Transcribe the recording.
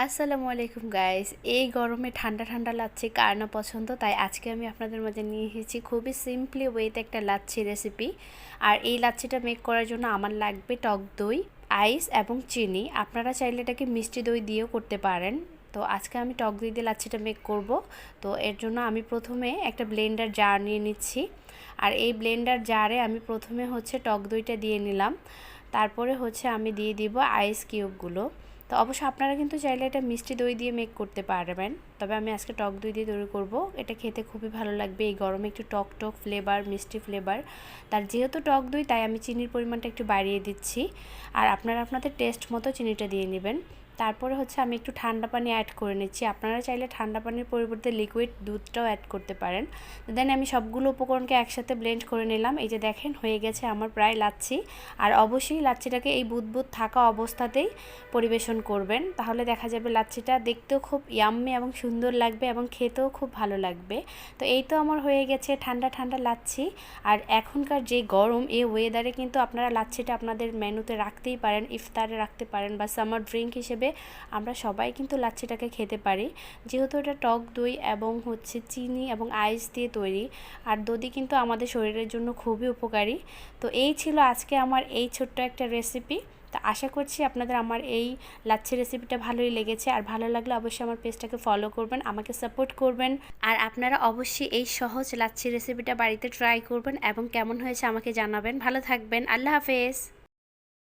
আসসালামু আলাইকুম গাইস। এই গরমে ঠান্ডা ঠান্ডা লাচ্ছি কার না পছন্দ, তাই আজকে আমি আপনাদের মাঝে নিয়ে এসেছি খুবই সিম্পলি ওয়েতে একটা লাচ্ছি রেসিপি। আর এই লাচ্ছিটা মেক করার জন্য আমার লাগবে টক দই, আইস এবং চিনি। আপনারা চাইলে এটাকে মিষ্টি দই দিয়েও করতে পারেন। তো আজকে আমি টক দই দিয়ে লাচ্ছিটা মেক করব। তো এর জন্য আমি প্রথমে একটা ব্লেন্ডার জার নিয়ে নিচ্ছি। আর এই ব্লেন্ডার জারে আমি প্রথমে টক দইটা দিয়ে নিলাম। তারপরে আমি দিয়ে দিব আইস কিউবগুলো। তো অবশ্য আপনারা কিন্তু চাইলে এটা মিষ্টি দই দিয়ে মেক করতে পারবেন, তবে আমি আজকে টক দই দিয়ে তৈরি করব। এটা খেতে খুবই ভালো লাগবে। এই গরমে একটু টক টক ফ্লেভার, মিষ্টি ফ্লেভার। তার যেহেতু টক দই, তাই আমি চিনির পরিমাণটা একটু বাড়িয়ে দিচ্ছি। আর আপনারা আপনাদের টেস্ট মতো চিনিটা দিয়ে নেবেন। তারপরে আমি একটু ঠান্ডা পানি অ্যাড করে নিচ্ছি। আপনারা চাইলে ঠান্ডা পানির পরিবর্তে লিকুইড দুধটাও অ্যাড করতে পারেন। দেন আমি সবগুলো উপকরণকে একসাথে ব্লেন্ড করে নিলাম। এই যে দেখেন, হয়ে গেছে আমার প্রায় লাচ্ছি। আর অবশ্যই লাচ্ছিটাকে এই বুদবুদ থাকা অবস্থাতেই পরিবেশন করবেন, তাহলে দেখা যাবে লাচ্ছিটা দেখতেও খুব ইয়াম্মি এবং সুন্দর লাগবে এবং খেতেও খুব ভালো লাগবে। তো এই তো আমার হয়ে গেছে ঠান্ডা ঠান্ডা লাচ্ছি। আর এখনকার যে গরম, এই ওয়েদারে কিন্তু আপনারা লাচ্ছিটা আপনাদের মেনুতে রাখতেই পারেন, ইফতারে রাখতে পারেন, বা সামার ড্রিঙ্ক হিসেবে আমরা সবাই কিন্তু লাচ্ছিটাকে খেতে পারি। যেহেতু এটা টক দই এবং চিনি এবং আইস দিয়ে তৈরি, আর দধি কিন্তু আমাদের শরীরের জন্য খুবই উপকারী। তো এই ছিল আজকে আমার এই ছোট্ট একটা রেসিপি। তো আশা করছি আপনাদের আমার এই লাচ্ছি রেসিপিটা ভালোই লেগেছে। আর ভালো লাগলে অবশ্যই আমার পেজটাকে ফলো করবেন, আমাকে সাপোর্ট করবেন। আর আপনারা অবশ্যই এই সহজ লাচ্ছি রেসিপিটা বাড়িতে ট্রাই করবেন এবং কেমন হয়েছে আমাকে জানাবেন। ভালো থাকবেন। আল্লাহ হাফেজ।